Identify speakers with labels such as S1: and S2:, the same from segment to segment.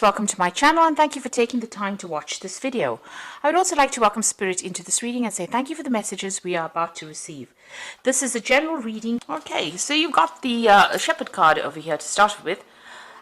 S1: Welcome to my channel and thank you for taking the time to watch this video. I would also like to welcome Spirit into this reading and say thank you for the messages we are about to receive. This is a general reading. Okay, so you've got the Shepherd card over here to start with.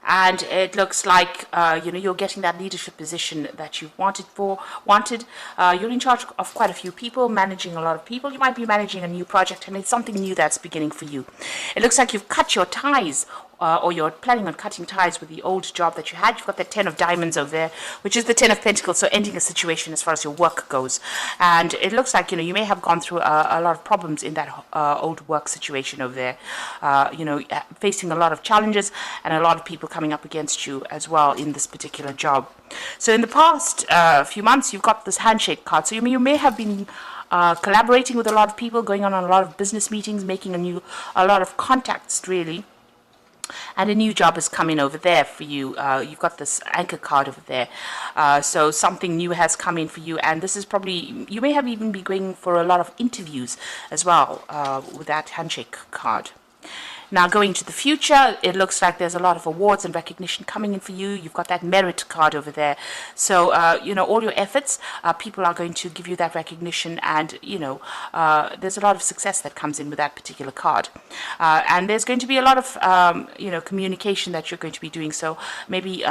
S1: And it looks like you're getting that leadership position that you've wanted. You're in charge of quite a few people, managing a lot of people. You might be managing a new project, and it's something new that's beginning for you. It looks like you've cut your ties, or you're planning on cutting ties with the old job that you had. You've got the 10 of diamonds over there, which is the 10 of pentacles, so ending a situation as far as your work goes. And it looks like you may have gone through a lot of problems in that old work situation over there. Facing a lot of challenges and a lot of people coming up against you as well in this particular job. So in the past few months, you've got this handshake card. So you may have been collaborating with a lot of people, going on a lot of business meetings, making a lot of contacts really. And a new job is coming over there for you. You've got this anchor card over there. So something new has come in for you. And this is probably, you may have even been going for a lot of interviews as well with that handshake card. Now, going to the future, it looks like there's a lot of awards and recognition coming in for you. You've got that merit card over there. So, all your efforts, people are going to give you that recognition, and, there's a lot of success that comes in with that particular card. And there's going to be a lot of, communication that you're going to be doing. So maybe,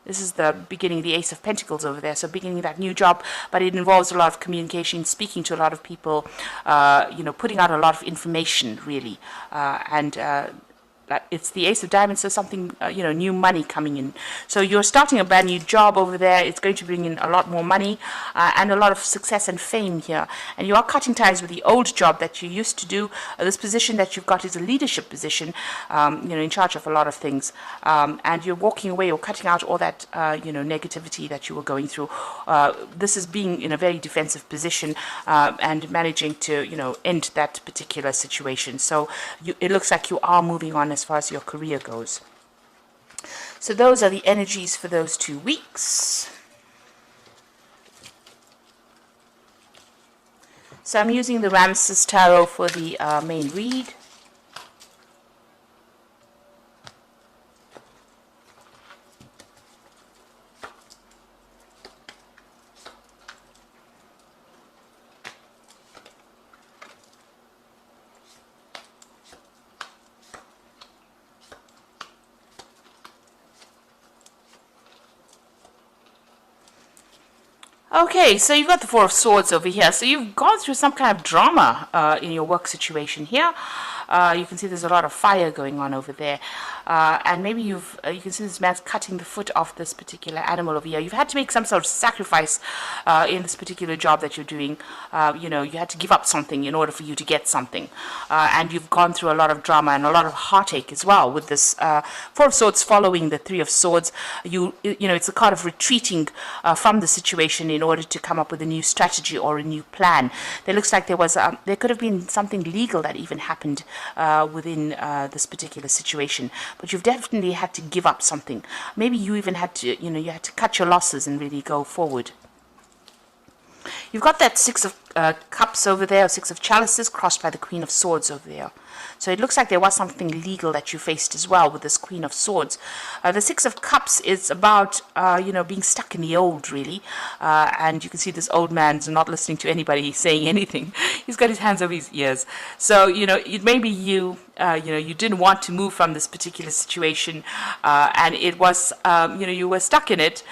S1: this is the beginning, the Ace of Pentacles over there. So beginning that new job, but it involves a lot of communication, speaking to a lot of people, putting out a lot of information, really, it's the Ace of Diamonds, so something, new money coming in. So you're starting a brand new job over there. It's going to bring in a lot more money and a lot of success and fame here. And you are cutting ties with the old job that you used to do. This position that you've got is a leadership position, in charge of a lot of things. And you're walking away or cutting out all that, negativity that you were going through. This is being in a very defensive position and managing to, end that particular situation. So it looks like you are moving on as far as your career goes. So those are the energies for those 2 weeks. So I'm using the Ramses Tarot for the main read. Okay, so you've got the Four of Swords over here. So you've gone through some kind of drama in your work situation here. You can see there's a lot of fire going on over there. And maybe you can see this man's cutting the foot off this particular animal over here. You've had to make some sort of sacrifice in this particular job that you're doing. You had to give up something in order for you to get something. And you've gone through a lot of drama and a lot of heartache as well with this Four of Swords following the Three of Swords. It's a card of retreating from the situation in order to come up with a new strategy or a new plan. There looks like there could have been something legal that even happened within this particular situation, but you've definitely had to give up something. Maybe you even had to, you had to cut your losses and really go forward. You've got that Six of Cups over there, or Six of Chalices, crossed by the Queen of Swords over there. So it looks like there was something legal that you faced as well with this Queen of Swords. The Six of Cups is about, being stuck in the old, really. And you can see this old man's not listening to anybody saying anything. He's got his hands over his ears. So, it may be you didn't want to move from this particular situation. And it was, you were stuck in it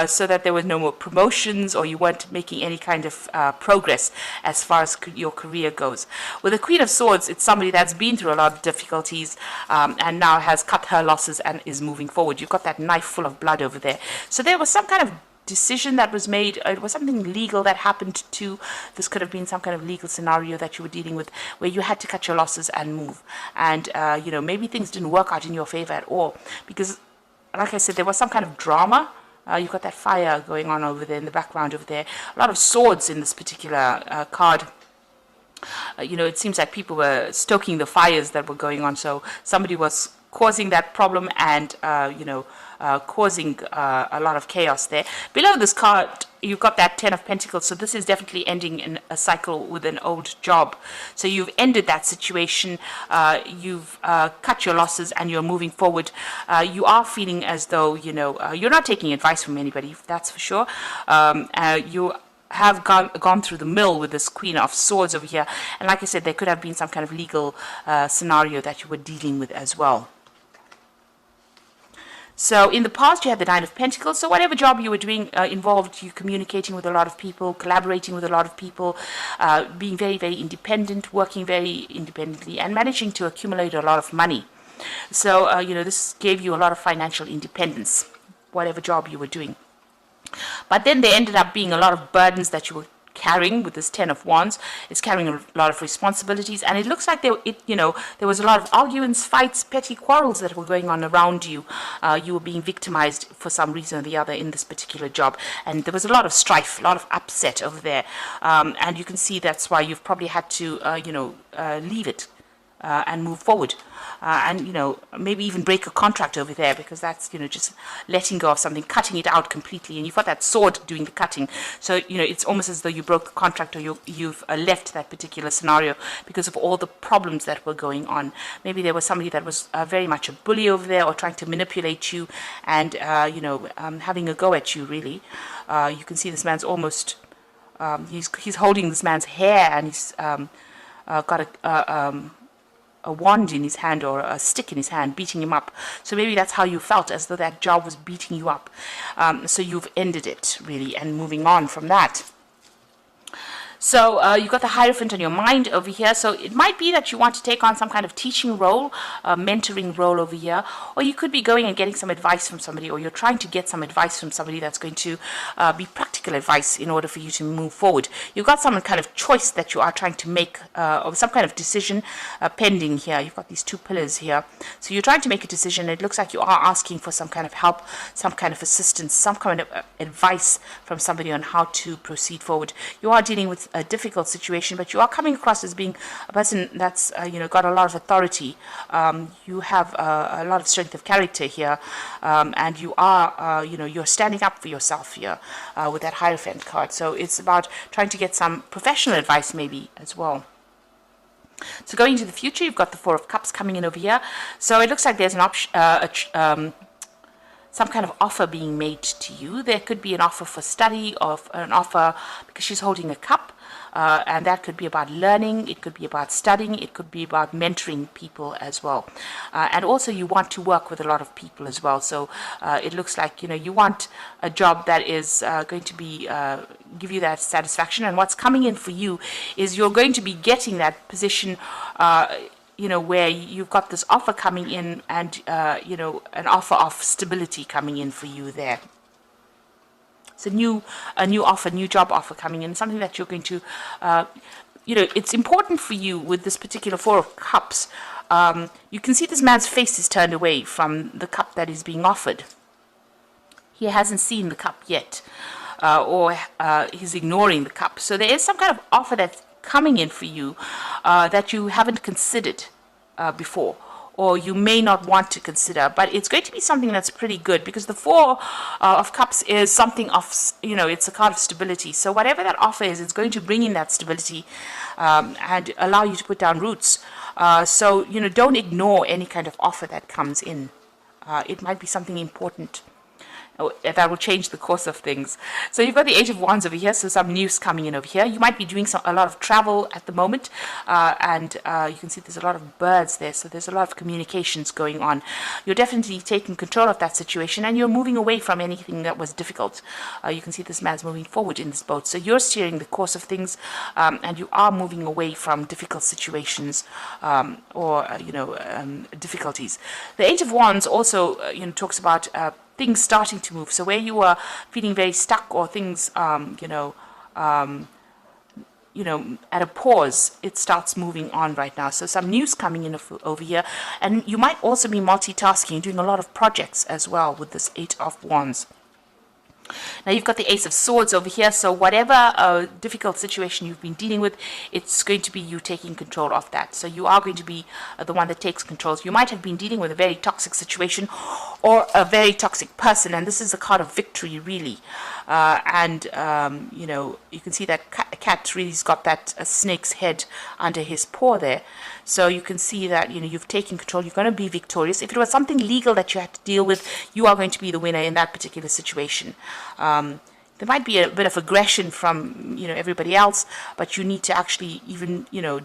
S1: so that there were no more promotions, or you weren't making any kind of progress as far as your career goes. With the Queen of Swords, it's somebody that's been through a lot of difficulties and now has cut her losses and is moving forward. You've got that knife full of blood over there. So there was some kind of decision that was made. It was something legal that happened too. This could have been some kind of legal scenario that you were dealing with where you had to cut your losses and move. And, maybe things didn't work out in your favor at all because, like I said, there was some kind of drama. You've got that fire going on over there in the background over there. A lot of swords in this particular card. It seems like people were stoking the fires that were going on. So somebody was causing that problem and, causing a lot of chaos there. Below this card, you've got that 10 of Pentacles, so this is definitely ending in a cycle with an old job. So you've ended that situation, you've cut your losses, and you're moving forward. You are feeling as though, you're not taking advice from anybody, that's for sure. You have gone through the mill with this Queen of Swords over here. And like I said, there could have been some kind of legal scenario that you were dealing with as well. So in the past, you had the Nine of Pentacles. So whatever job you were doing involved you communicating with a lot of people, collaborating with a lot of people, being very, very independent, working very independently, and managing to accumulate a lot of money. So, this gave you a lot of financial independence, whatever job you were doing. But then there ended up being a lot of burdens that you were carrying with this 10 of Wands. It's carrying a lot of responsibilities, and it looks like there was a lot of arguments, fights, petty quarrels that were going on around you. You were being victimized for some reason or the other in this particular job, and there was a lot of strife, a lot of upset over there, and you can see that's why you've probably had to leave it and move forward. And maybe even break a contract over there, because that's just letting go of something, cutting it out completely, and you've got that sword doing the cutting. So it's almost as though you broke the contract, or you've left that particular scenario because of all the problems that were going on. Maybe there was somebody that was very much a bully over there, or trying to manipulate you, and having a go at you. Really, you can see this man's almost he's holding this man's hair, and he's got a wand in his hand, or a stick in his hand, beating him up. So maybe that's how you felt, as though that job was beating you up. So you've ended it, really, and moving on from that. So you've got the Hierophant on your mind over here. So it might be that you want to take on some kind of teaching role, mentoring role over here, or you could be going and getting some advice from somebody, or you're trying to get some advice from somebody that's going to be practical advice in order for you to move forward. You've got some kind of choice that you are trying to make, or some kind of decision pending here. You've got these two pillars here. So you're trying to make a decision. It looks like you are asking for some kind of help, some kind of assistance, some kind of advice from somebody on how to proceed forward. You are dealing with a difficult situation, but you are coming across as being a person that's got a lot of authority. You have a lot of strength of character here, and you are you're standing up for yourself here with that Hierophant card. So it's about trying to get some professional advice maybe as well. So going into the future, you've got the Four of Cups coming in over here. So it looks like there's an option, some kind of offer being made to you. There could be an offer for study, or an offer because she's holding a cup, and that could be about learning, it could be about studying, it could be about mentoring people as well. And also you want to work with a lot of people as well. So it looks like you want a job that is going to be give you that satisfaction. And what's coming in for you is you're going to be getting that position where you've got this offer coming in, and an offer of stability coming in for you there. It's a new offer, new job offer coming in, something that you're going to, it's important for you with this particular Four of Cups. You can see this man's face is turned away from the cup that is being offered. He hasn't seen the cup yet, or he's ignoring the cup. So there is some kind of offer that's coming in for you that you haven't considered before, or you may not want to consider, but it's going to be something that's pretty good, because the Four of Cups is something of, it's a card of stability. So whatever that offer is, it's going to bring in that stability and allow you to put down roots. So don't ignore any kind of offer that comes in. It might be something important that will change the course of things. So you've got the Eight of Wands over here, so some news coming in over here. You might be doing a lot of travel at the moment, and you can see there's a lot of birds there, so there's a lot of communications going on. You're definitely taking control of that situation, and you're moving away from anything that was difficult. You can see this man's moving forward in this boat, so you're steering the course of things, and you are moving away from difficult situations or difficulties. The Eight of Wands also talks about things starting to move. So where you were feeling very stuck, or things, at a pause, it starts moving on right now. So some news coming in over here, and you might also be multitasking, doing a lot of projects as well with this Eight of Wands. Now you've got the Ace of Swords over here, so whatever difficult situation you've been dealing with, it's going to be you taking control of that. So you are going to be the one that takes control. You might have been dealing with a very toxic situation or a very toxic person, and this is a card of victory, really. You know, you can see that cat really's got that snake's head under his paw there. So you can see that, you know, you've taken control. You're going to be victorious. If it was something legal that you had to deal with, you are going to be the winner in that particular situation. There might be a bit of aggression from, you know, everybody else, but you need to actually even, you know,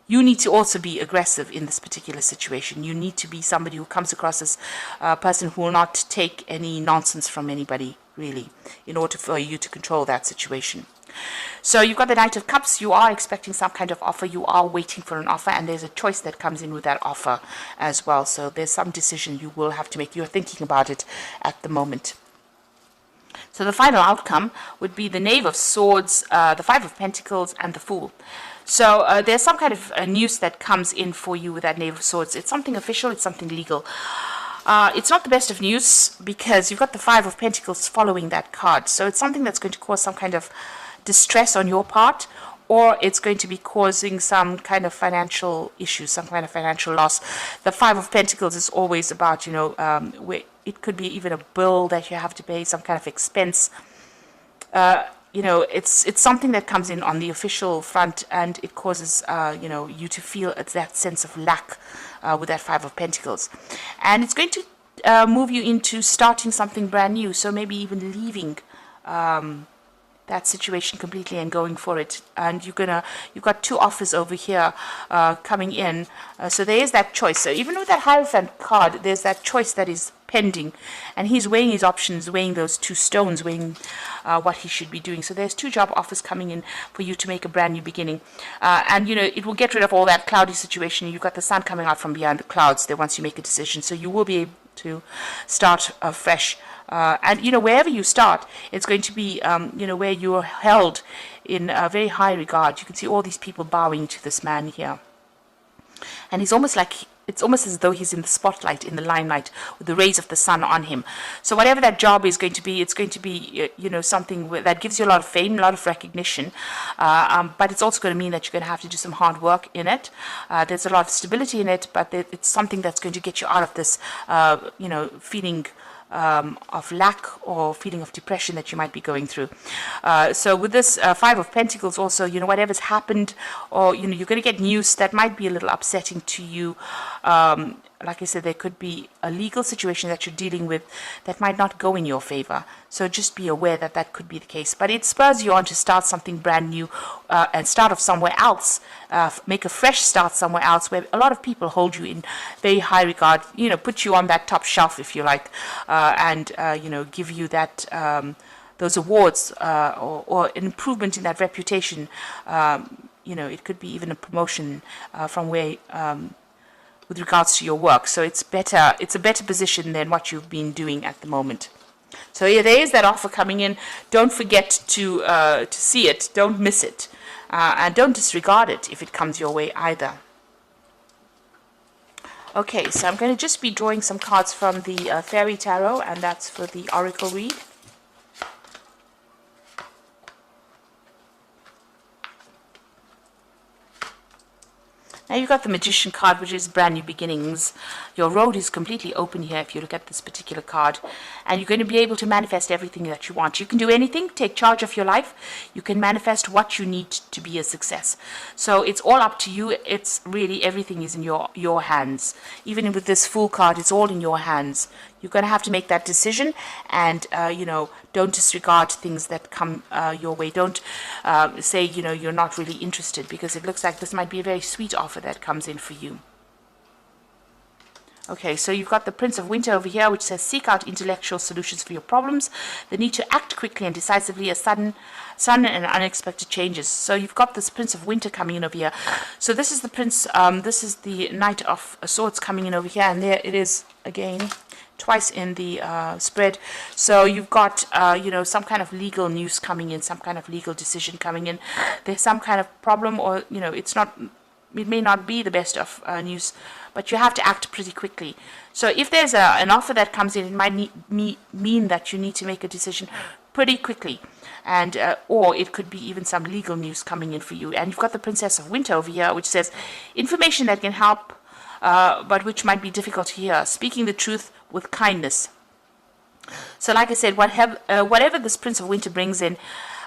S1: you need to also be aggressive in this particular situation. You need to be somebody who comes across as a person who will not take any nonsense from anybody, really, in order for you to control that situation. So you've got the Knight of Cups. You are expecting some kind of offer. You are waiting for an offer, and there's a choice that comes in with that offer as well. So there's some decision you will have to make. You're thinking about it at the moment. So the final outcome would be the Knave of Swords, the Five of Pentacles, and the Fool. So there's some kind of news that comes in for you with that Knave of Swords. It's something official. It's something legal. It's not the best of news because you've got the Five of Pentacles following that card. So it's something that's going to cause some kind of distress on your part, or it's going to be causing some kind of financial issues, some kind of financial loss. The Five of Pentacles is always about, you know, where it could be even a bill that you have to pay, some kind of expense. You know, it's something that comes in on the official front, and it causes, you know, you to feel that sense of lack with that Five of Pentacles. And it's going to move you into starting something brand new, so maybe even leaving that situation completely and going for it. And you've got two offers over here coming in, so there is that choice. So even with that Hierophant card, there's that choice that is pending, and he's weighing his options, weighing those two stones, weighing what he should be doing. So there's two job offers coming in for you to make a brand new beginning, and you know, it will get rid of all that cloudy situation. You've got the sun coming out from behind the clouds there once you make a decision, so you will be able to start fresh. And you know, wherever you start, it's going to be you know, where you're held in a very high regard. You can see all these people bowing to this man here, and he's almost like, it's almost as though he's in the spotlight, in the limelight, with the rays of the sun on him. So whatever that job is going to be, it's going to be, you know, something that gives you a lot of fame, a lot of recognition, but it's also going to mean that you're going to have to do some hard work in it. There's a lot of stability in it, but it's something that's going to get you out of this, you know, feeling of lack or feeling of depression that you might be going through. So with this Five of Pentacles also, you know, whatever's happened, or, you know, you're going to get news that might be a little upsetting to you. Like I said, there could be a legal situation that you're dealing with that might not go in your favor. So just be aware that that could be the case. But it spurs you on to start something brand new and start off somewhere else. Make a fresh start somewhere else where a lot of people hold you in very high regard, you know, put you on that top shelf, if you like, and, you know, give you that those awards or an improvement in that reputation. You know, it could be even a promotion from where with regards to your work. So it's better, it's a better position than what you've been doing at the moment. So yeah, there is that offer coming in. Don't forget to see it. Don't miss it. And don't disregard it if it comes your way either. Okay, so I'm going to just be drawing some cards from the Fairy Tarot, and that's for the Oracle read. Now you've got the Magician card, which is brand new beginnings. Your road is completely open here if you look at this particular card. And you're going to be able to manifest everything that you want. You can do anything, take charge of your life. You can manifest what you need to be a success. So it's all up to you. It's really, everything is in your hands. Even with this Fool card, it's all in your hands. You're going to have to make that decision, and, you know, don't disregard things that come your way. Don't say, you know, you're not really interested, because it looks like this might be a very sweet offer that comes in for you. Okay, so you've got the Prince of Winter over here, which says seek out intellectual solutions for your problems. The need to act quickly and decisively, a sudden and unexpected changes. So you've got this Prince of Winter coming in over here. So this is the Prince, this is the Knight of Swords coming in over here, and there it is again, twice in the spread. So you've got, you know, some kind of legal news coming in, some kind of legal decision coming in. There's some kind of problem, or, you know, it's not, it may not be the best of news, but you have to act pretty quickly. So if there's an offer that comes in, it might mean that you need to make a decision pretty quickly. And or it could be even some legal news coming in for you. And you've got the Princess of Winter over here, which says information that can help, but which might be difficult to hear. Speaking the truth with kindness. So like I said, whatever this Prince of Winter brings in,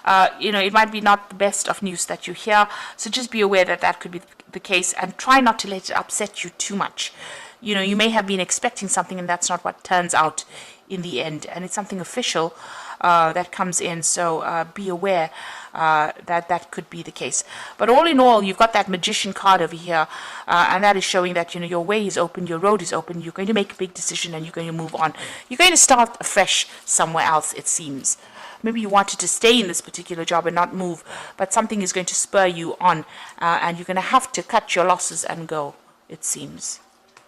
S1: it might be not the best of news that you hear. So just be aware that that could be the case, and try not to let it upset you too much. You may have been expecting something, and that's not what turns out in the end. And it's something official that comes in. So be aware that could be the case. But all in all, you've got that Magician card over here, and that is showing that your way is open, your road is open. You're going to make a big decision, and you're going to move on. You're going to start afresh somewhere else, it seems. Maybe you wanted to stay in this particular job and not move, but something is going to spur you on, and you're going to have to cut your losses and go, it seems.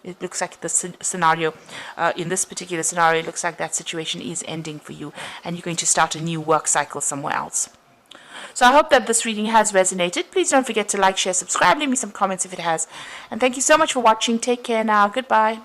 S1: It looks like the scenario, in this particular scenario, it looks like that situation is ending for you, and you're going to start a new work cycle somewhere else. So I hope that this reading has resonated. Please don't forget to like, share, subscribe, leave me some comments if it has. And thank you so much for watching. Take care now. Goodbye.